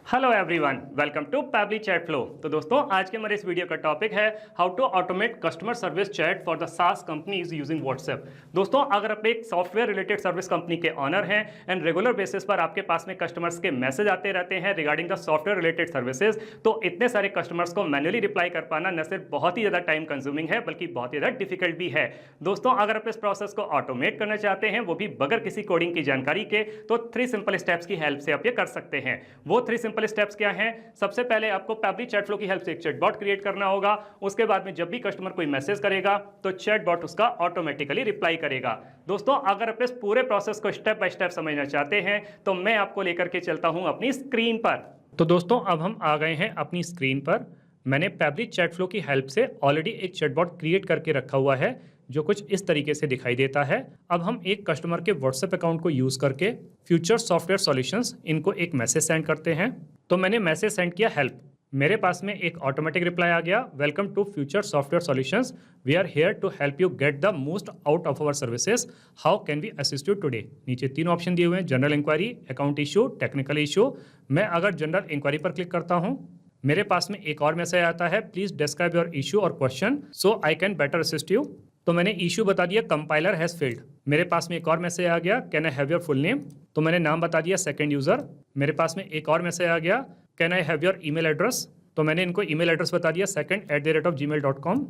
Hello everyone, welcome to Pabbly chat flow. तो दोस्तों, आज के हमारे इस वीडियो का टॉपिक है how to automate customer service chat for the SaaS companies using WhatsApp. दोस्तों, अगर आप एक सॉफ्टवेयर रिलेटेड सर्विस कंपनी के ऑनर हैं एंड रेगुलर बेसिस पर आपके पास में कस्टमर्स के मैसेज आते रहते हैं regarding the software related services, तो इतने सारे कस्टमर्स को मैन्युअली रिप्लाई कर पाना न सिर्फ बहुत ही ज़्यादा टाइम कंज्यूमिंग है बल्कि बहुत ही ज़्यादा डिफिकल्ट भी है। दोस्तों, अगर आप इस प्रोसेस को ऑटोमेट करना चाहते हैं, वो भी बगैर किसी कोडिंग की जानकारी के, तो 3 सिंपल स्टेप्स की हेल्प से आप ये कर सकते हैं। वो 3 सिंपल स्टेप्स क्या हैं? सबसे पहले आपको पैबली चैट फ्लो की हेल्प से एक चैटबॉट क्रिएट करना होगा। उसके बाद में जब भी कस्टमर कोई मैसेज करेगा तो चैटबॉट उसका ऑटोमेटिकली रिप्लाई करेगा। दोस्तों, अगर आप इस पूरे प्रोसेस को स्टेप बाय स्टेप समझना चाहते हैं तो मैं आपको लेकर के चलता हूं अपनी स्क्रीन पर। तो दोस्तों, अब हम आ गए हैं अपनी स्क्रीन पर। मैंने पैबली चैट फ्लो की हेल्प से ऑलरेडी एक चैटबॉट क्रिएट करके रखा हुआ है जो कुछ इस तरीके से दिखाई देता है। अब हम एक कस्टमर के व्हाट्सएप अकाउंट को यूज करके फ्यूचर सॉफ्टवेयर सॉल्यूशंस इनको एक मैसेज सेंड करते हैं। तो मैंने मैसेज सेंड किया हेल्प, मेरे पास में एक ऑटोमेटिक रिप्लाई आ गया, welcome to future software solutions, we are here to help you get the most out of our services, how can we assist you today. नीचे 3 ऑप्शन दिए हुए हैं, general inquiry, account issue, technical issue. मैं अगर general inquiry पर click करता हूँ, मेरे पास में एक और मैसेज आता है, प्लीज डिस्क्राइब योर इशू और question so I can better assist you. तो मैंने इशू बता दिया, कंपाइलर हैज फेल्ड। मेरे पास में एक और मैसेज आ गया, can I have your full name. तो मैंने नाम बता दिया, सेकंड यूजर। मेरे पास में एक और मैसेज आ गया, can I have your email address. तो मैंने इनको ईमेल एड्रेस बता दिया, second@gmail.com।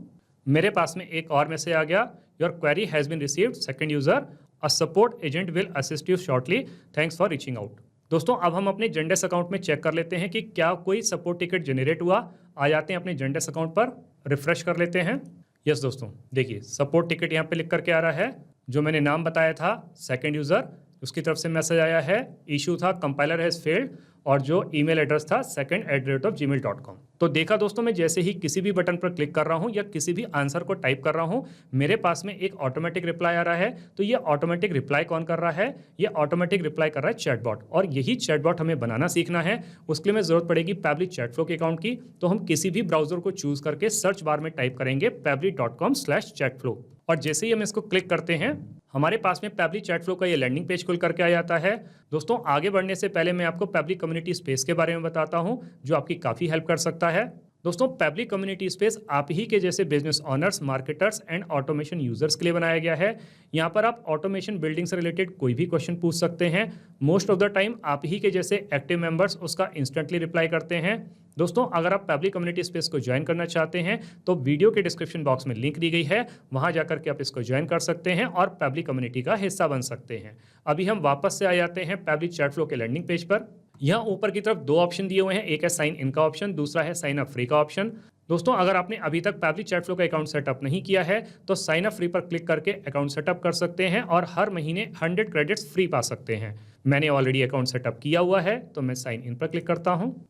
मेरे पास में एक और मैसेज आ गया, your query has been received, second user, a support agent will assist you shortly, thanks for reaching out. दोस्तों, अब हम अपने जेंडेस अकाउंट में चेक कर लेते हैं कि क्या कोई सपोर्ट टिकट जनरेट हुआ। आ जाते हैं अपने जेंडेस अकाउंट पर, रिफ्रेश कर लेते हैं। यस दोस्तों, देखिए सपोर्ट टिकट यहाँ पे लिख करके आ रहा है। जो मैंने नाम बताया था सेकंड यूजर, उसकी तरफ से मैसेज आया है, इशू था कंपाइलर हैज फेल्ड, और जो ईमेल एड्रेस था second@gmail.com। तो देखा दोस्तों, मैं जैसे ही किसी भी बटन पर क्लिक कर रहा हूं या किसी भी आंसर को टाइप कर रहा हूं, मेरे पास में एक ऑटोमेटिक रिप्लाई आ रहा है। तो ये ऑटोमेटिक रिप्लाई कौन कर रहा है? ये ऑटोमेटिक रिप्लाई कर रहा है चैटबॉट। और यही चैटबॉट हमें बनाना सीखना है। उसके लिए हमें जरूरत पड़ेगी पैबली चैट फ्लो के अकाउंट की। तो हम किसी भी ब्राउजर को चूज करके सर्च बार में टाइप करेंगे pably.com/chatflow, और जैसे ही हम इसको क्लिक करते हैं, हमारे पास में पैबली चैट फ्लो का ये लैंडिंग पेज खुल करके आ जाता है। दोस्तों, आगे बढ़ने से पहले मैं आपको पैबली कम्युनिटी स्पेस के बारे में बताता हूं, जो आपकी काफ़ी हेल्प कर सकता है। दोस्तों, पैबली कम्युनिटी स्पेस आप ही के जैसे business honours, marketers and automation users के लिए बनाया गया है। यहाँ पर आप ऑटोमेशन बिल्डिंग से रिलेटेड कोई भी क्वेश्चन पूछ सकते हैं। मोस्ट ऑफ द टाइम आप ही के जैसे एक्टिव मेंबर्स उसका इंस्टेंटली रिप्लाई करते हैं। दोस्तों, अगर आप पैबली कम्युनिटी स्पेस को ज्वाइन करना चाहते हैं तो वीडियो के डिस्क्रिप्शन बॉक्स में लिंक दी गई है, वहां जाकर के आप इसको ज्वाइन कर सकते हैं और पैबली कम्युनिटी का हिस्सा बन सकते हैं। अभी हम वापस से आ जाते हैं पैबली चैट फ्लो के लैंडिंग पेज पर। यहाँ ऊपर की तरफ 2 ऑप्शन दिए हुए हैं, एक है साइन इन का ऑप्शन, दूसरा है साइन अप फ्री का ऑप्शन। दोस्तों, अगर आपने अभी तक पैबली चैट फ्लो का अकाउंट सेटअप नहीं किया है तो साइन अप फ्री पर क्लिक करके अकाउंट सेटअप कर सकते हैं और हर महीने 100 क्रेडिट्स फ्री पा सकते हैं। मैंने ऑलरेडी अकाउंट सेटअप किया हुआ है, तो मैं साइन इन पर क्लिक करता हूँ।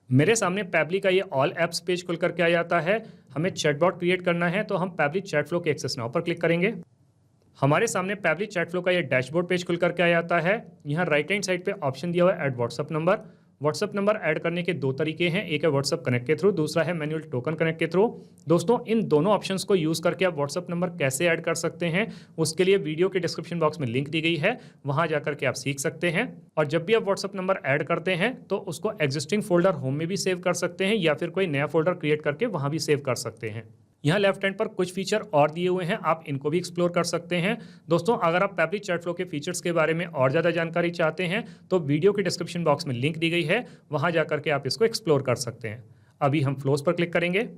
मेरे सामने पैबली का ये ऑल एप्स पेज खुल करके आ जाता है। हमें चैटबॉट क्रिएट करना है तो हम पैबली चैट फ्लो के एक्सेस नाउ पर क्लिक करेंगे। हमारे सामने पैबली चैट फ्लो का ये डैशबोर्ड पेज खुल करके आ जाता है। यहाँ राइट हैंड साइड पे ऑप्शन दिया हुआ है add WhatsApp number. WhatsApp number add करने के 2 तरीके हैं, एक है व्हाट्सअप कनेक्ट के थ्रू, दूसरा है मैनुअल टोकन कनेक्ट के थ्रू। दोस्तों, इन दोनों ऑप्शंस को यूज करके आप व्हाट्सअप नंबर कैसे ऐड कर सकते हैं, उसके लिए वीडियो के डिस्क्रिप्शन बॉक्स में लिंक दी गई है, वहां जाकर के आप सीख सकते हैं। और जब भी आप व्हाट्सअप नंबर ऐड करते हैं तो उसको एग्जिस्टिंग फोल्डर होम में भी सेव कर सकते हैं या फिर कोई नया फोल्डर क्रिएट करके वहां भी सेव कर सकते हैं। यहाँ लेफ्ट हैंड पर कुछ फीचर और दिए हुए हैं, आप इनको भी एक्सप्लोर कर सकते हैं। दोस्तों, अगर आप पैबली चैट फ्लो के फीचर्स के बारे में और ज़्यादा जानकारी चाहते हैं तो वीडियो के डिस्क्रिप्शन बॉक्स में लिंक दी गई है, वहाँ जाकर के आप इसको एक्सप्लोर कर सकते हैं। अभी हम फ्लोज पर क्लिक करेंगे।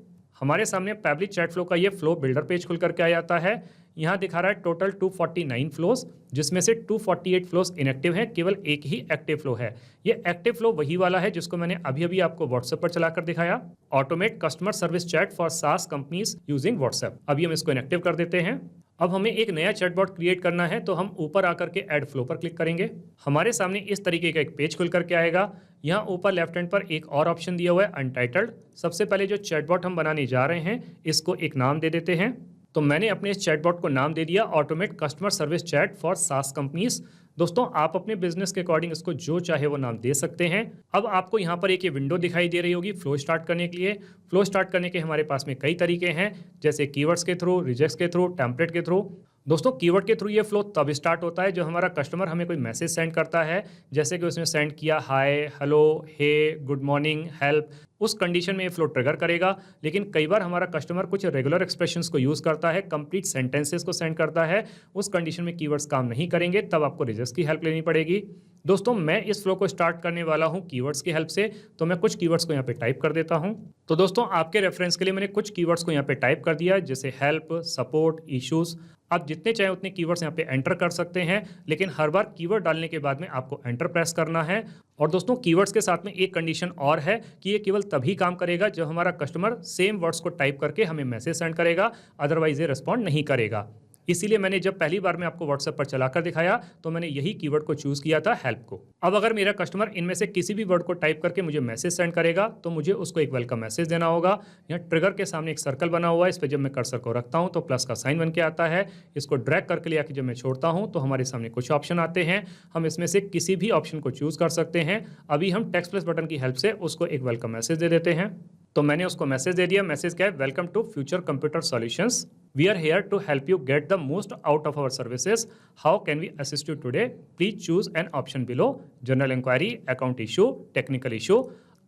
हमारे सामने पैबली चैट फ्लो का ये फ्लो बिल्डर पेज खुल करके आ जाता है। यहाँ दिखा रहा है टोटल 249 फ्लोज, जिसमें से 248 फ्लोज इनएक्टिव हैं, केवल एक ही एक्टिव फ्लो है। ये एक्टिव फ्लो वही वाला है जिसको मैंने अभी अभी आपको व्हाट्सएप पर चलाकर दिखाया, automate customer service chat for सास कंपनीज यूजिंग व्हाट्सएप। अभी हम इसको इनएक्टिव कर देते हैं। अब हमें एक नया चैटबॉट क्रिएट करना है तो हम ऊपर आकर के ऐड फ्लो पर क्लिक करेंगे। हमारे सामने इस तरीके का एक पेज खुल करके आएगा। यहाँ ऊपर लेफ्ट हैंड पर एक और ऑप्शन दिया हुआ है अनटाइटल्ड। सबसे पहले जो चैटबॉट हम बनाने जा रहे हैं इसको एक नाम दे देते हैं। तो मैंने अपने इस चैटबॉट को नाम दे दिया automate customer service chat for सास कंपनीज। दोस्तों, आप अपने बिजनेस के अकॉर्डिंग इसको जो चाहे वो नाम दे सकते हैं। अब आपको यहाँ पर एक ये विंडो दिखाई दे रही होगी फ्लो स्टार्ट करने के लिए। फ्लो स्टार्ट करने के हमारे पास में कई तरीके हैं, जैसे कीवर्ड्स के थ्रू, रिजेक्ट्स के थ्रू, टेम्पलेट के थ्रू। दोस्तों कीवर्ड के थ्रू ये फ्लो तब स्टार्ट होता है जब हमारा कस्टमर हमें कोई मैसेज सेंड करता है, जैसे कि उसने सेंड किया हाय, हेलो, हे, गुड मॉर्निंग, हेल्प। उस कंडीशन में ये फ्लो ट्रिगर करेगा। लेकिन कई बार हमारा कस्टमर कुछ रेगुलर एक्सप्रेशंस को यूज़ करता है, कंप्लीट सेंटेंसेस को सेंड करता है, उस कंडीशन में कीवर्ड्स काम नहीं करेंगे, तब आपको रिजल्ट्स की हेल्प लेनी पड़ेगी। दोस्तों मैं इस फ्लो को स्टार्ट करने वाला हूं कीवर्ड्स की हेल्प से, तो मैं कुछ कीवर्ड्स को यहाँ पे टाइप कर देता हूं। तो दोस्तों आपके रेफरेंस के लिए मैंने कुछ कीवर्ड्स को यहाँ पे टाइप कर दिया, जैसे हेल्प, सपोर्ट, इश्यूज। आप जितने चाहे उतने कीवर्ड्स यहाँ पे एंटर कर सकते हैं, लेकिन हर बार कीवर्ड डालने के बाद में आपको एंटर प्रेस करना है। और दोस्तों कीवर्ड्स के साथ में एक कंडीशन और है कि ये केवल तभी काम करेगा जब हमारा कस्टमर सेम वर्ड्स को टाइप करके हमें मैसेज सेंड करेगा, अदरवाइज ये रिस्पॉन्ड नहीं करेगा। इसीलिए मैंने जब पहली बार में आपको व्हाट्सएप पर चलाकर दिखाया तो मैंने यही कीवर्ड को चूज किया था, हेल्प को। अब अगर मेरा कस्टमर इनमें से किसी भी वर्ड को टाइप करके मुझे मैसेज सेंड करेगा तो मुझे उसको एक वेलकम मैसेज देना होगा। यहाँ ट्रिगर के सामने एक सर्कल बना हुआ है, इस पर जब मैं कर्सर को रखता हूँ तो प्लस का साइन बन के आता है। इसको ड्रैग करके ले आके जब मैं छोड़ता हूँ तो हमारे सामने कुछ ऑप्शन आते हैं, हम इसमें से किसी भी ऑप्शन को चूज कर सकते हैं। अभी हम टेक्स्ट प्लस बटन की हेल्प से उसको एक वेलकम मैसेज दे देते हैं। तो मैंने उसको मैसेज दे दिया। मैसेज क्या है, welcome to future computer solutions, we are here to help you get the most out of our services, how can we assist you today, please choose an option below, general inquiry, account issue, technical issue.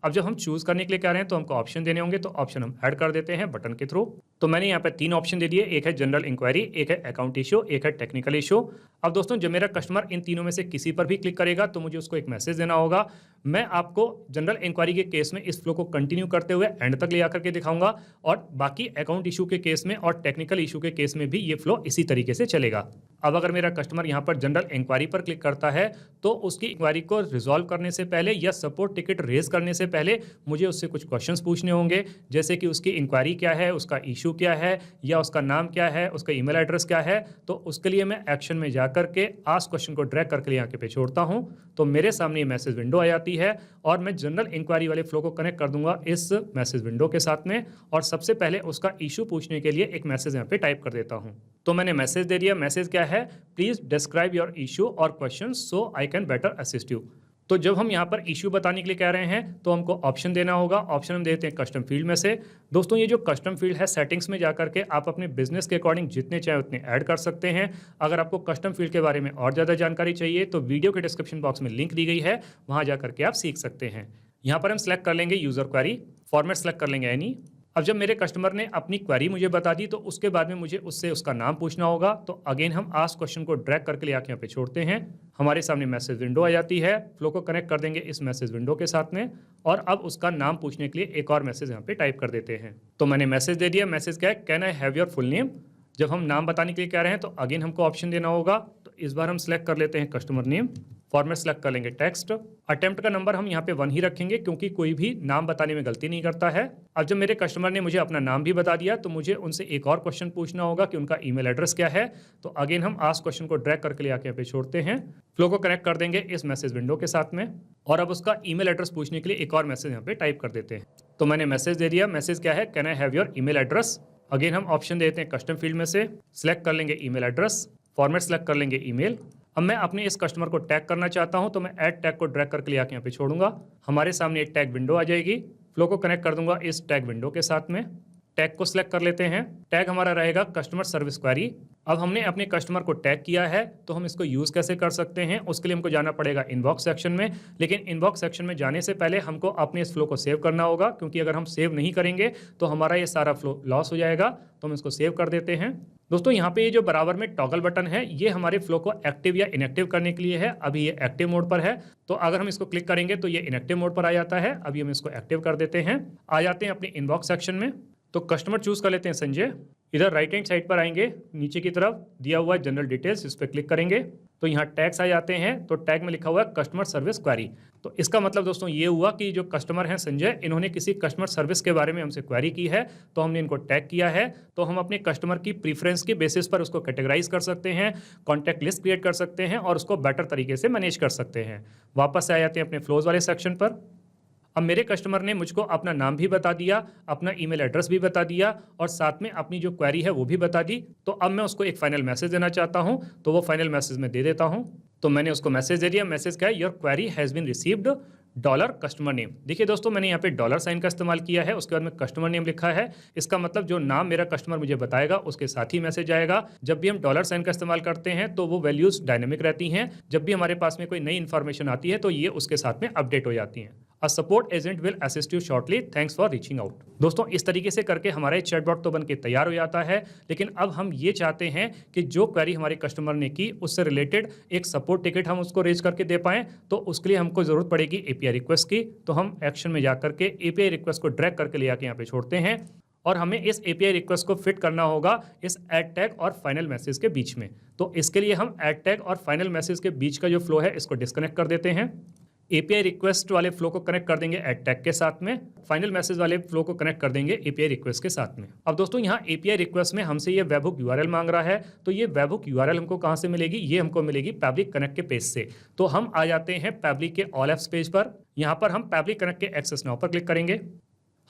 अब जब हम choose करने के लिए कह रहे हैं तो हमको ऑप्शन देने होंगे, तो ऑप्शन हम ऐड कर देते हैं बटन के थ्रू। तो मैंने यहाँ पे 3 ऑप्शन दे दिए, एक है जनरल इंक्वायरी, एक है अकाउंट इशू, एक है टेक्निकल इशू। अब दोस्तों जब मेरा कस्टमर इन तीनों में से किसी पर भी क्लिक करेगा तो मुझे उसको एक मैसेज देना होगा। मैं आपको जनरल इंक्वायरी के केस में इस फ्लो को कंटिन्यू करते हुए एंड तक ले आकर के दिखाऊंगा, और बाकी अकाउंट इशू के केस में और टेक्निकल इशू के केस में भी ये फ्लो इसी तरीके से चलेगा। अब अगर मेरा कस्टमर यहाँ पर जनरल इंक्वायरी पर क्लिक करता है तो उसकी इंक्वायरी को रिजॉल्व करने से पहले या सपोर्ट टिकट रेज करने से पहले मुझे उससे कुछ क्वेश्चंस पूछने होंगे, जैसे कि उसकी इंक्वायरी क्या है, उसका इशू क्या है, या उसका नाम क्या है, उसका ईमेल एड्रेस क्या है। तो उसके लिए मैं एक्शन में जाकर के आस्क क्वेश्चन को ड्रैग करके यहाँ पे छोड़ता हूँ, तो मेरे सामने ये मैसेज विंडो आ जाती है और मैं जनरल इंक्वायरी वाले फ्लो को कनेक्ट कर दूंगा इस मैसेज विंडो के साथ में, और सबसे पहले उसका इशू पूछने के लिए एक मैसेज यहाँ पे टाइप कर देता हूँ। तो मैंने मैसेज दे दिया। मैसेज क्या है, प्लीज डिस्क्राइब योर इशू और question so I can better assist you. तो जब हम यहाँ पर इशू बताने के लिए कह रहे हैं तो हमको ऑप्शन देना होगा। ऑप्शन हम देते हैं कस्टम फील्ड में से। दोस्तों ये जो कस्टम फील्ड है, सेटिंग्स में जाकर के आप अपने बिजनेस के अकॉर्डिंग जितने चाहे उतने ऐड कर सकते हैं। अगर आपको कस्टम फील्ड के बारे में और ज़्यादा जानकारी चाहिए तो वीडियो के डिस्क्रिप्शन बॉक्स में लिंक दी गई है, वहाँ जाकर के आप सीख सकते हैं। यहाँ पर हम सेलेक्ट कर लेंगे यूज़र क्वेरी, फॉर्मेट सेलेक्ट कर लेंगे एनी। अब जब मेरे कस्टमर ने अपनी क्वेरी मुझे बता दी तो उसके बाद में मुझे उससे उसका नाम पूछना होगा। तो अगेन हम आस्क क्वेश्चन को ड्रैग करके ले आके यहाँ पे छोड़ते हैं। हमारे सामने मैसेज विंडो आ जाती है। फ्लो को कनेक्ट कर देंगे इस मैसेज विंडो के साथ में, और अब उसका नाम पूछने के लिए एक और मैसेज यहाँ पे टाइप कर देते हैं। तो मैंने मैसेज दे दिया। मैसेज क्या है, can I have your full name. जब हम नाम बताने के लिए कह रहे हैं तो अगेन हमको ऑप्शन देना होगा। तो इस बार हम सेलेक्ट कर लेते हैं कस्टमर नेम, फॉर्मेट सेलेक्ट कर लेंगे टेक्स्ट। अटेम्प्ट का नंबर हम यहाँ पे 1 ही रखेंगे क्योंकि कोई भी नाम बताने में गलती नहीं करता है। अब जब मेरे कस्टमर ने मुझे अपना नाम भी बता दिया तो मुझे उनसे एक और क्वेश्चन पूछना होगा कि उनका ईमेल एड्रेस क्या है। तो अगेन हम आस्क क्वेश्चन को ड्रैग करके ले आके यहाँ पे छोड़ते हैं। फ्लो को कनेक्ट कर देंगे इस मैसेज विंडो के साथ में, और अब उसका ईमेल एड्रेस पूछने के लिए एक और मैसेज यहाँ पे टाइप कर देते हैं। तो मैंने मैसेज दे दिया। मैसेज क्या है, can I have your email address. Again हम ऑप्शन देते हैं कस्टम फील्ड में से, सिलेक्ट कर लेंगे ईमेल एड्रेस, फॉर्मेट सेलेक्ट कर लेंगे ईमेल। अब मैं अपने इस कस्टमर को टैग करना चाहता हूं तो मैं ऐड टैग को ड्रैग करके ले आके यहाँ पे छोड़ूंगा। हमारे सामने एक टैग विंडो आ जाएगी। फ्लो को कनेक्ट कर दूंगा इस टैग विंडो के साथ में। टैग को सिलेक्ट कर लेते हैं। टैग हमारा रहेगा कस्टमर सर्विस क्वेरी। अब हमने अपने कस्टमर को टैग किया है तो हम इसको यूज़ कैसे कर सकते हैं, उसके लिए हमको जाना पड़ेगा इनबॉक्स सेक्शन में। लेकिन इनबॉक्स सेक्शन में जाने से पहले हमको अपने इस फ्लो को सेव करना होगा, क्योंकि अगर हम सेव नहीं करेंगे तो हमारा ये सारा फ्लो लॉस हो जाएगा। तो हम इसको सेव कर देते हैं। दोस्तों यहाँ पे ये जो बराबर में टॉगल बटन है, ये हमारे फ्लो को एक्टिव या इनएक्टिव करने के लिए है। अभी ये एक्टिव मोड पर है, तो अगर हम इसको क्लिक करेंगे तो ये इनएक्टिव मोड पर आ जाता है। अभी हम इसको एक्टिव कर देते हैं। आ जाते हैं अपने इनबॉक्स सेक्शन में। तो कस्टमर चूज कर लेते हैं संजय। इधर राइट हैंड साइड पर आएंगे, नीचे की तरफ दिया हुआ है जनरल डिटेल्स, इस पर क्लिक करेंगे तो यहाँ टैग्स आ जाते हैं। तो टैग में लिखा हुआ है कस्टमर सर्विस क्वेरी। तो इसका मतलब दोस्तों ये हुआ कि जो कस्टमर हैं संजय, इन्होंने किसी कस्टमर सर्विस के बारे में हमसे क्वेरी की है, तो हमने इनको टैग किया है। तो हम अपने कस्टमर की प्रीफरेंस की बेसिस पर उसको कैटेगराइज कर सकते हैं, कॉन्टैक्ट लिस्ट क्रिएट कर सकते हैं और उसको बेटर तरीके से मैनेज कर सकते हैं। वापस आ जाते हैं अपने फ्लोज वाले सेक्शन पर। अब मेरे कस्टमर ने मुझको अपना नाम भी बता दिया, अपना ईमेल एड्रेस भी बता दिया और साथ में अपनी जो क्वेरी है वो भी बता दी। तो अब मैं उसको एक फाइनल मैसेज देना चाहता हूं, तो वो फाइनल मैसेज मैं दे देता हूं। तो मैंने उसको मैसेज दे दिया। मैसेज क्या है, your query has been received, dollar customer name. देखिए दोस्तों, मैंने यहाँ पे डॉलर साइन का इस्तेमाल किया है, उसके बाद में कस्टमर नेम लिखा है। इसका मतलब जो नाम मेरा कस्टमर मुझे बताएगा उसके साथ ही मैसेज आएगा। जब भी हम डॉलर साइन का इस्तेमाल करते हैं तो वो वैल्यूज डायनेमिक रहती हैं। जब भी हमारे पास में कोई नई इंफॉर्मेशन आती है तो ये उसके साथ में अपडेट हो जाती हैं। A support agent will assist you shortly. Thanks for reaching out. दोस्तों, इस तरीके से करके हमारा ये चैटबॉट तो बन के तैयार हो जाता है, लेकिन अब हम ये चाहते हैं कि जो क्वेरी हमारे कस्टमर ने की उससे रिलेटेड एक सपोर्ट टिकट हम उसको रेज करके दे पाएं। तो उसके लिए हमको जरूरत पड़ेगी एपीआई रिक्वेस्ट की। तो हम एक्शन में जाकर के एपीआई रिक्वेस्ट को ड्रैग करके ले आके यहाँ पे छोड़ते हैं और हमें इस एपीआई रिक्वेस्ट को फिट करना होगा इस ऐड टैग और फाइनल मैसेज के बीच में। तो इसके लिए हम ऐड टैग और फाइनल मैसेज के बीच का जो फ्लो है इसको डिस्कनेक्ट कर देते हैं। एपीआई रिक्वेस्ट वाले फ्लो को कनेक्ट कर देंगे ऐड टैग के साथ में, फाइनल मैसेज वाले फ्लो को कनेक्ट कर देंगे एपीआई रिक्वेस्ट के साथ में। अब दोस्तों, यहाँ एपीआई रिक्वेस्ट में हमसे ये वेबहुक यूआरएल मांग रहा है। तो ये वेबहुक यूआरएल हमको कहाँ से मिलेगी? ये हमको मिलेगी पैब्लिक कनेक्ट के पेज से। तो हम आ जाते हैं पैब्लिक के ऑल एप्स पेज पर। यहाँ पर हम पैब्लिक कनेक्ट के एक्सेस नाउ पर क्लिक करेंगे।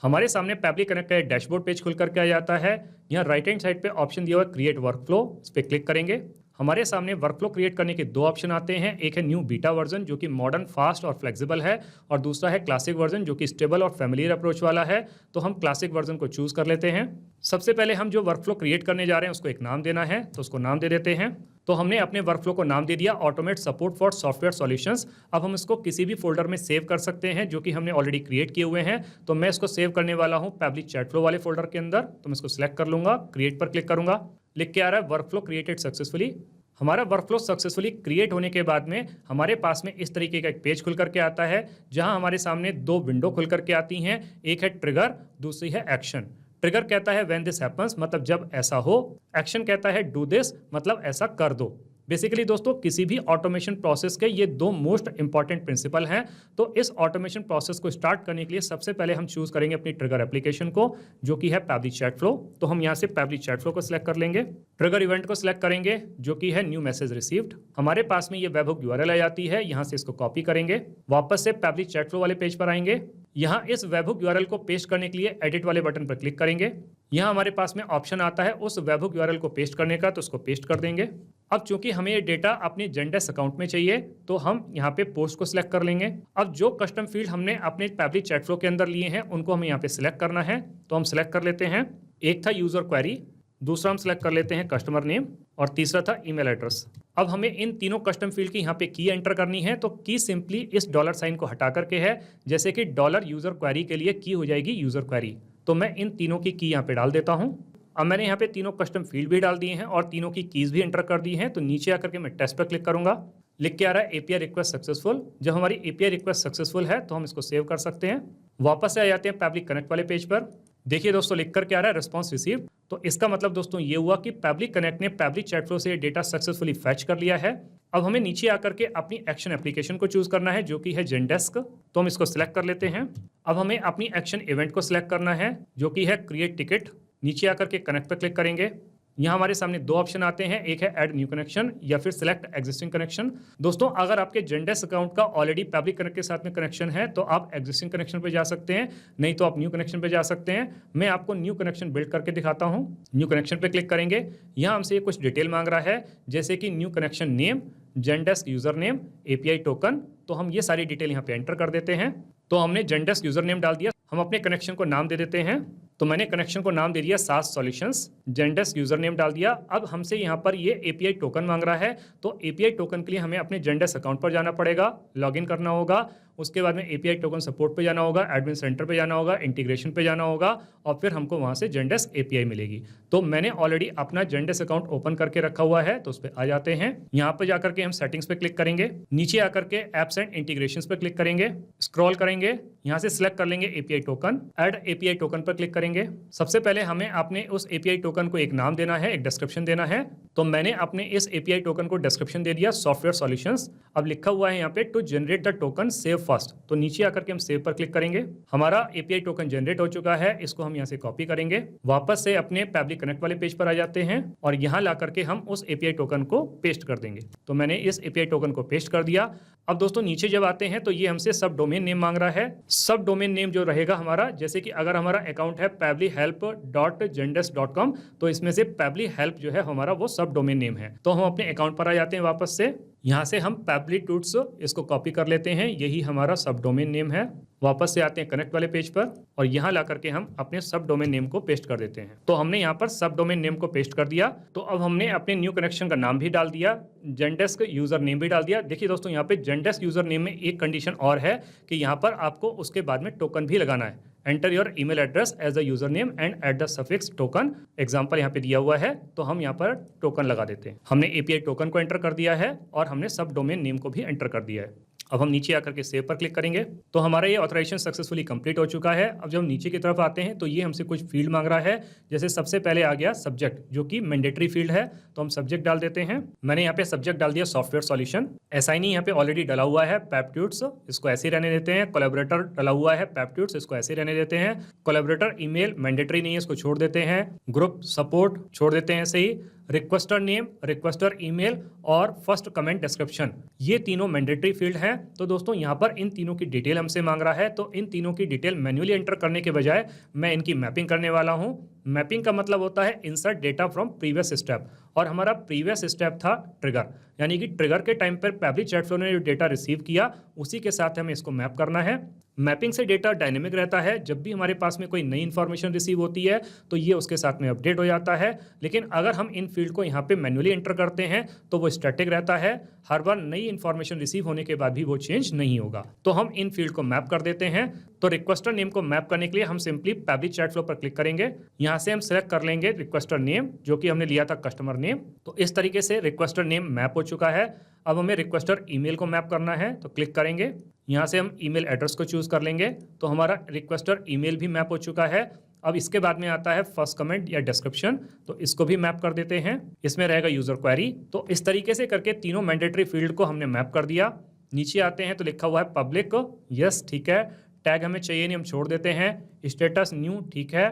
हमारे सामने पैब्लिक कनेक्ट का डैशबोर्ड पेज खुल करके आ जाता है। यहाँ राइट हैंड साइड पे ऑप्शन दिया हुआ है क्रिएट वर्कफ्लो, इस पर क्लिक करेंगे। हमारे सामने वर्कफ्लो क्रिएट करने के दो ऑप्शन आते हैं। एक है न्यू बीटा वर्जन जो कि मॉडर्न, फास्ट और फ्लेक्सिबल है, और दूसरा है क्लासिक वर्जन जो कि स्टेबल और फैमिलियर अप्रोच वाला है। तो हम क्लासिक वर्जन को चूज कर लेते हैं। सबसे पहले हम जो वर्कफ्लो क्रिएट करने जा रहे हैं उसको एक नाम देना है, तो उसको नाम दे देते हैं। तो हमने अपने वर्कफ्लो को नाम दे दिया automate support for software solutions. अब हम इसको किसी भी फोल्डर में सेव कर सकते हैं जो कि हमने ऑलरेडी क्रिएट किए हुए हैं। तो मैं इसको सेव करने वाला हूं पैब्लिक चैटफ्लो वाले फोल्डर के अंदर। तो मैं इसको सिलेक्ट कर लूंगा, क्रिएट पर क्लिक करूंगा। लिख के आ रहा है वर्कफ्लो क्रिएटेड सक्सेसफुली। हमारा वर्कफ्लो सक्सेसफुली क्रिएट होने के बाद में हमारे पास में इस तरीके का एक पेज खुल करके आता है, जहां हमारे सामने दो विंडो खुल करके आती हैं। एक है ट्रिगर, दूसरी है एक्शन। ट्रिगर कहता है व्हेन दिस हैपेंस, मतलब जब ऐसा हो। एक्शन कहता है डू दिस, मतलब ऐसा कर दो। बेसिकली दोस्तों, किसी भी ऑटोमेशन प्रोसेस के ये दो मोस्ट इंपॉर्टेंट प्रिंसिपल हैं। तो इस ऑटोमेशन प्रोसेस को स्टार्ट करने के लिए सबसे पहले हम चूज करेंगे अपनी ट्रिगर एप्लीकेशन को, जो कि है पैब्लिक चैटफ्लो। तो हम यहाँ से पैब्लिक चैटफ्लो को सिलेक्ट कर लेंगे, ट्रिगर इवेंट को सिलेक्ट करेंगे जो कि है न्यू मैसेज रिसीव्ड। हमारे पास में ये वेबहुक यूआरएल आ जाती है, यहाँ से इसको कॉपी करेंगे, वापस से पैब्लिक चैटफ्लो वाले पेज पर आएंगे। यहाँ इस वेबहुक यूआरएल को पेस्ट करने के लिए एडिट वाले बटन पर क्लिक करेंगे। यहाँ हमारे पास में ऑप्शन आता है उस वेबहुक यूआरएल को पेस्ट करने का, तो उसको पेस्ट कर देंगे। अब चूंकि हमें ये डेटा अपने जेंडेस्क अकाउंट में चाहिए, तो हम यहाँ पे पोस्ट को सिलेक्ट कर लेंगे। अब जो कस्टम फील्ड हमने अपने पैब्लिक चैटफ्लो के अंदर लिए हैं उनको हमें यहाँ पे सिलेक्ट करना है। तो हम सिलेक्ट कर लेते हैं। एक था यूजर क्वेरी, दूसरा हम सिलेक्ट कर लेते हैं कस्टमर नेम, और तीसरा था ईमेल एड्रेस। अब हमें इन तीनों कस्टम फील्ड की यहाँ पे की एंटर करनी है। तो की सिंपली इस डॉलर साइन को हटा करके है, जैसे कि डॉलर यूजर क्वेरी के लिए की हो जाएगी यूजर क्वेरी। तो मैं इन तीनों की यहाँ पे डाल देता हूँ। अब मैंने यहाँ पे तीनों कस्टम फील्ड भी डाल दिए हैं और तीनों की कीज भी एंटर कर दी हैं। तो नीचे आकर के मैं टेस्ट पर क्लिक करूंगा। लिख के आ रहा है एपीआई रिक्वेस्ट सक्सेसफुल। जब हमारी एपीआई रिक्वेस्ट सक्सेसफुल है तो हम इसको सेव कर सकते हैं। वापस से आ जाते हैं पैब्लिक कनेक्ट वाले पेज पर। देखिए दोस्तों, लिख कर के आ रहा है रिस्पॉन्स रिसीव। तो इसका मतलब दोस्तों ये हुआ कि पैब्लिक कनेक्ट ने पैब्लिक चैटफ्लो से डेटा सक्सेसफुली फैच कर लिया है। अब हमें नीचे आकर के अपनी एक्शन एप्लीकेशन को चूज करना है जो कि है जेंडेस्क। तो हम इसको सिलेक्ट कर लेते हैं। अब हमें अपनी एक्शन इवेंट को सिलेक्ट करना है जो कि है क्रिएट टिकट। नीचे आकर के कनेक्ट पर क्लिक करेंगे। यहाँ हमारे सामने दो ऑप्शन आते हैं, एक है ऐड न्यू कनेक्शन या फिर सिलेक्ट एग्जिस्टिंग कनेक्शन। दोस्तों, अगर आपके जेंडेस्क अकाउंट का ऑलरेडी पैब्लिक कनेक्ट के साथ में कनेक्शन है तो आप एग्जिस्टिंग कनेक्शन पे जा सकते हैं, नहीं तो आप न्यू कनेक्शन पे जा सकते हैं। मैं आपको न्यू कनेक्शन बिल्ड करके दिखाता हूँ। न्यू कनेक्शन पे क्लिक करेंगे। यहाँ हमसे ये कुछ डिटेल मांग रहा है, जैसे कि new connection name, Zendesk user name, API token. तो हम ये सारी डिटेल यहाँ पे एंटर कर देते हैं। तो हमने जेंडेस्क यूजर नेम डाल दिया। हम अपने कनेक्शन को नाम दे देते हैं। तो मैंने कनेक्शन को नाम दे दिया सास सॉल्यूशंस, जेंडेस्क यूजर नेम डाल दिया। अब हमसे यहाँ पर ये एपीआई टोकन मांग रहा है। तो एपीआई टोकन के लिए हमें अपने जेंडेस्क अकाउंट पर जाना पड़ेगा, लॉगिन करना होगा। उसके बाद में एपीआई टोकन सपोर्ट पे जाना होगा, एडमिन सेंटर पे जाना होगा, इंटीग्रेशन पे जाना होगा, और फिर हमको वहाँ से जेंडेस्क एपीआई मिलेगी। तो मैंने ऑलरेडी अपना जेंडेस्क अकाउंट ओपन करके रखा हुआ है, तो उस पर आ जाते हैं। यहाँ पे जाकर के हम सेटिंग्स पे क्लिक करेंगे। नीचे आकर के एप्स एंड इंटीग्रेशंस पे क्लिक करेंगे, स्क्रॉल करेंगे, यहाँ से सिलेक्ट कर लेंगे API token, add API token पर क्लिक करेंगे। सबसे पहले हमें अपने उस एपीआई टोकन को एक नाम देना है, एक डिस्क्रिप्शन देना है। तो मैंने अपने इस एपीआई टोकन को डिस्क्रिप्शन दे दिया सॉफ्टवेयर सॉल्यूशंस। अब लिखा हुआ है यहाँ पे to generate the token save first. तो नीचे आकर के हम सेव पर क्लिक करेंगे। हमारा एपीआई टोकन जनरेट हो चुका है, इसको हम यहाँ से कॉपी करेंगे, वापस से अपने पैब्लिक कनेक्ट वाले पेज पर आ जाते हैं और यहाँ ला करके हम उस एपीआई टोकन को पेस्ट कर देंगे। तो मैंने इस एपीआई टोकन को पेस्ट कर दिया। अब दोस्तों नीचे जब आते हैं तो ये हमसे सब डोमेन नेम मांग रहा है। सब डोमेन नेम जो रहेगा हमारा, जैसे कि अगर हमारा अकाउंट है pablihelp.gendesk.com, तो इसमें से पैब्ली हेल्प जो है हमारा वो सब डोमेन नेम है। तो हम अपने अकाउंट पर आ जाते हैं वापस से। यहाँ से हम पैब्लिट्यूड्स इसको कॉपी कर लेते हैं, यही हमारा सब डोमेन नेम है। वापस से आते हैं कनेक्ट वाले पेज पर और यहाँ ला करके हम अपने सब डोमेन नेम को पेस्ट कर देते हैं। तो हमने यहाँ पर सब डोमेन नेम को पेस्ट कर दिया। तो अब हमने अपने न्यू कनेक्शन का नाम भी डाल दिया, जेनडेस्क यूजर नेम भी डाल दिया। देखिए दोस्तों, यहाँ पे जेनडेस्क यूजर नेम में एक कंडीशन और है कि यहाँ पर आपको उसके बाद में टोकन भी लगाना है। Enter your email address as the user name and at the suffix token. Example यहाँ पे दिया हुआ है, तो हम यहाँ पर टोकन लगा देते हैं। हमने एपीआई टोकन को एंटर कर दिया है और हमने सब डोमेन नेम को भी एंटर कर दिया है। अब हम नीचे आकर के सेव पर क्लिक करेंगे तो हमारा ये ऑथराइजेशन सक्सेसफुली कंप्लीट हो चुका है। अब जब हम नीचे की तरफ आते हैं तो ये हमसे कुछ फील्ड मांग रहा है। जैसे सबसे पहले आ गया सब्जेक्ट, जो कि मैंडेटरी फील्ड है, तो हम सब्जेक्ट डाल देते हैं। मैंने यहाँ पे सब्जेक्ट डाल दिया सॉफ्टवेयर सॉल्यूशन। असाइनी यहाँ पे ऑलरेडी डाला हुआ है पैप्ट्यूड्स, इसको ऐसे ही रहने देते हैं। कोलैबोरेटर डाला हुआ है पैप्ट्यूड्स, इसको ऐसे ही रहने देते हैं। कोलैबोरेटर ईमेल मैंडेटरी नहीं है, इसको छोड़ देते हैं। ग्रुप सपोर्ट छोड़ देते हैं ऐसे ही। रिक्वेस्टर नेम, रिक्वेस्टर ईमेल और फर्स्ट कमेंट डिस्क्रिप्शन, ये तीनों मैंडेटरी फील्ड हैं। तो दोस्तों यहाँ पर इन तीनों की डिटेल हमसे मांग रहा है, तो इन तीनों की डिटेल मैन्युअली एंटर करने के बजाय मैं इनकी मैपिंग करने वाला हूँ। मैपिंग का मतलब होता है insert data from previous step, और हमारा प्रीवियस स्टेप था ट्रिगर, यानी कि ट्रिगर के टाइम पर पैब्लिक चैट फ्लो ने जो डेटा रिसीव किया उसी के साथ हमें इसको मैप करना है। मैपिंग से डेटा डायनेमिक रहता है, जब भी हमारे पास में कोई नई इन्फॉर्मेशन रिसीव होती है तो ये उसके साथ में अपडेट हो जाता है। लेकिन अगर हम इन फील्ड को यहाँ पे मैन्युअली एंटर करते हैं तो वो स्टैटिक रहता है, हर बार नई इन्फॉर्मेशन रिसीव होने के बाद भी वो चेंज नहीं होगा। तो हम इन फील्ड को मैप कर देते हैं। तो रिक्वेस्टर नेम को मैप करने के लिए हम सिंपली पैब्लिक चैट फ्लो पर क्लिक करेंगे। यहाँ से हम सेलेक्ट कर लेंगे रिक्वेस्टर नेम, जो कि हमने लिया था कस्टमर नेम। तो इस तरीके से रिक्वेस्टर नेम मैप हो चुका है। अब हमें रिक्वेस्टर ईमेल को मैप करना है, तो क्लिक करेंगे। यहाँ से हम ईमेल एड्रेस को चूज कर लेंगे, तो हमारा रिक्वेस्टर ईमेल भी मैप हो चुका है। अब इसके बाद में आता है फर्स्ट कमेंट या डिस्क्रिप्शन, तो इसको भी मैप कर देते हैं। इसमें रहेगा यूजर क्वेरी। तो इस तरीके से करके तीनों मैंडेटरी फील्ड को हमने मैप कर दिया। नीचे आते हैं तो लिखा हुआ है पब्लिक, यस ठीक है। टैग हमें चाहिए नहीं, हम छोड़ देते हैं। स्टेटस न्यू, ठीक है।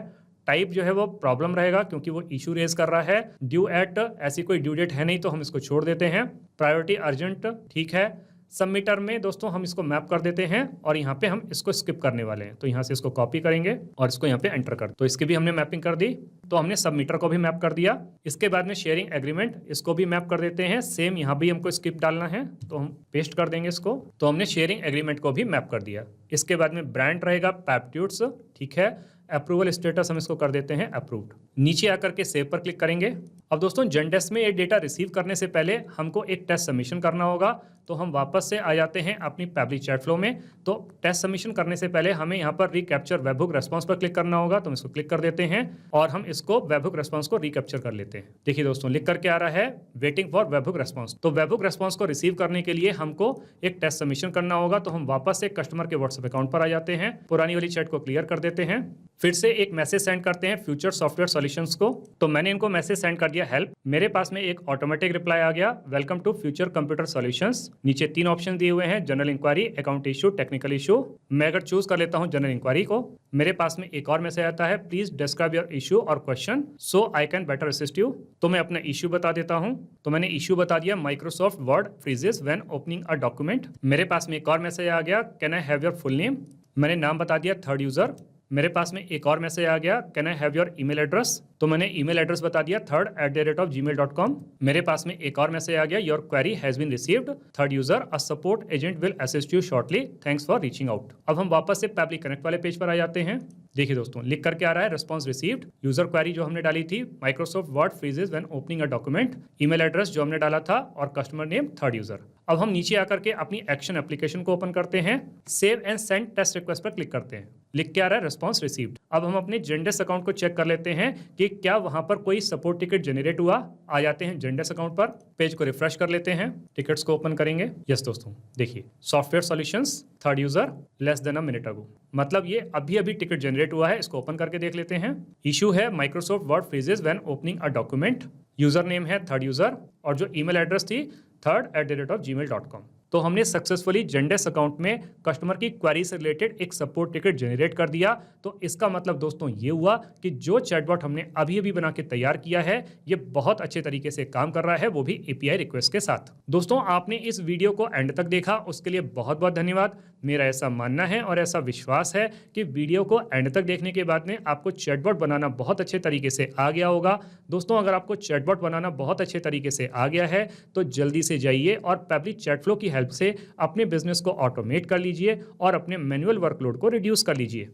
टाइप जो है वो प्रॉब्लम रहेगा क्योंकि वो इशू रेज कर रहा है। ड्यू एट, ऐसी कोई ड्यू डेट है नहीं तो हम इसको छोड़ देते हैं। प्रायोरिटी अर्जेंट, ठीक है। सबमिटर में दोस्तों हम इसको मैप कर देते हैं और यहाँ पे हम इसको स्किप करने वाले हैं, तो यहाँ से इसको कॉपी करेंगे और इसको यहाँ पे एंटर कर। तो इसकी भी हमने मैपिंग कर दी। तो हमने सबमिटर को भी मैप कर दिया। इसके बाद में शेयरिंग एग्रीमेंट, इसको भी मैप कर देते हैं। सेम यहाँ भी हमको स्किप डालना है, तो हम पेस्ट कर देंगे इसको। तो हमने शेयरिंग एग्रीमेंट को भी मैप कर दिया। इसके बाद में ब्रांड रहेगा पैप्ट्यूड्स, ठीक है। अप्रूवल स्टेटस हम इसको कर देते हैं अप्रूव्ड। नीचे आकर के सेव पर क्लिक करेंगे। अब दोस्तों जेनडेस्क में ये डेटा रिसीव करने से पहले हमको एक टेस्ट सबमिशन करना होगा, तो हम वापस से आ जाते हैं अपनी पैब्लिक चैट फ्लो में। तो टेस्ट सबमिशन करने से पहले हमें यहाँ पर रिकैप्चर वेबहुक रेस्पॉन्स पर क्लिक करना होगा, तो हम इसको क्लिक कर देते हैं और हम इसको वेबहुक रेस्पॉन्स को रिकैप्चर कर लेते हैं। देखिए दोस्तों, लिख करके आ रहा है वेटिंग फॉर वेबहुक रेस्पॉन्स। तो वेबहुक रेस्पॉन्स को रिसीव करने के लिए हमको एक टेस्ट सबमिशन करना होगा, तो हम वापस से कस्टमर के व्हाट्सएप अकाउंट पर आ जाते हैं। पुरानी वाली चैट को क्लियर कर देते हैं, फिर से एक मैसेज सेंड करते हैं फ्यूचर सॉफ्टवेयर सॉल्यूशंस को। तो मैंने इनको मैसेज सेंड कर दिया हेल्प। मेरे पास में एक ऑटोमेटिक रिप्लाई आ गया, welcome to future computer solutions. नीचे 3 ऑप्शन दिए हुए हैं, general inquiry, account issue, technical issue. मैं अगर चूज कर लेता हूं जनरल इंक्वायरी को, मेरे पास में एक और मैसेज आता है, प्लीज डिस्क्राइब योर इशू और question so I can better assist you. तो मैं अपना इशू बता देता हूं। तो मैंने इशू बता दिया, Microsoft word freezes when opening a document. मेरे पास में एक और मैसेज आ गया, can I have your full name. मैंने नाम बता दिया थर्ड यूजर। मेरे पास में एक और मैसेज आ गया, can I have your email address. तो मैंने ईमेल एड्रेस बता दिया third@gmail.com। मेरे पास में एक और मैसेज आ गया, your query has been received, third user, a support agent will assist you shortly, thanks for reaching out. अब हम वापस से पैब्लिक कनेक्ट वाले पेज पर आ जाते हैं। देखिए दोस्तों, लिख करके आ रहा है रिस्पॉन्स रिसीव्ड। यूजर क्वेरी जो हमने डाली थी, Microsoft word freezes when opening a document, email address जो हमने डाला था और कस्टमर नेम थर्ड यूजर। अब हम नीचे आकर के अपनी एक्शन एप्लीकेशन को ओपन करते हैं। Save and send test request पर क्लिक करते हैं। लिख के आ रहा है रिस्पॉन्स रिसीव्ड। अब हम अपने जेनडेस्क अकाउंट को चेक कर लेते हैं कि क्या वहां पर कोई सपोर्ट टिकट जनरेट हुआ। आ जाते हैं जेनडेस्क अकाउंट पर, पेज को रिफ्रेश कर लेते हैं, टिकट्स को ओपन करेंगे। यस दोस्तों, देखिए software solutions third user less than a minute ago, मतलब ये अभी अभी टिकट जनरेट हुआ है। इसको ओपन करके देख लेते हैं। इशू है Microsoft word freezes when opening a document. User name है थर्ड यूजर और जो ईमेल एड्रेस थी third@gmail.com। तो हमने सक्सेसफुली जेंडेस अकाउंट में कस्टमर की क्वेरी से रिलेटेड एक सपोर्ट टिकट जनरेट कर दिया। तो इसका मतलब दोस्तों ये हुआ कि जो चैटबॉट हमने अभी अभी बना के तैयार किया है ये बहुत अच्छे तरीके से काम कर रहा है, वो भी एपीआई रिक्वेस्ट के साथ। दोस्तों आपने इस वीडियो को एंड तक देखा, उसके लिए बहुत बहुत धन्यवाद। मेरा ऐसा मानना है और ऐसा विश्वास है कि वीडियो को एंड तक देखने के बाद में आपको चैटबॉट बनाना बहुत अच्छे तरीके से आ गया होगा। दोस्तों अगर आपको चैटबॉट बनाना बहुत अच्छे तरीके से आ गया है तो जल्दी से जाइए और पैबली चैटफ्लो की हेल्प से अपने बिजनेस को ऑटोमेट कर लीजिए और अपने मैनुअल वर्कलोड को रिड्यूस कर लीजिए।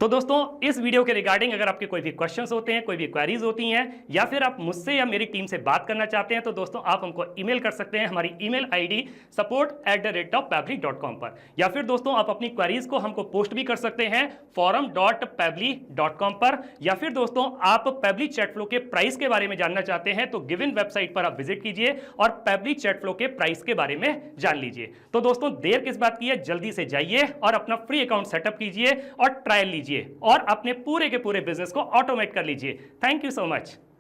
तो दोस्तों इस वीडियो के रिगार्डिंग अगर आपके कोई भी क्वेश्चंस होते हैं, कोई भी क्वेरीज होती हैं, या फिर आप मुझसे या मेरी टीम से बात करना चाहते हैं तो दोस्तों आप हमको ईमेल कर सकते हैं हमारी ईमेल आईडी support@pably.com पर, या फिर दोस्तों आप अपनी क्वेरीज को हमको पोस्ट भी कर सकते हैं forum.pably.com पर, या फिर दोस्तों आप पैबली चैटफ्लो के प्राइस के बारे में जानना चाहते हैं तो गिवन वेबसाइट पर आप विजिट कीजिए और पैबली चैटफ्लो के प्राइस के बारे में जान लीजिए। तो दोस्तों देर किस बात की है, जल्दी से जाइए और अपना फ्री अकाउंट सेटअप कीजिए और ट्रायल लीजिए और अपने पूरे के पूरे बिजनेस को ऑटोमेट कर लीजिए। Thank you so much.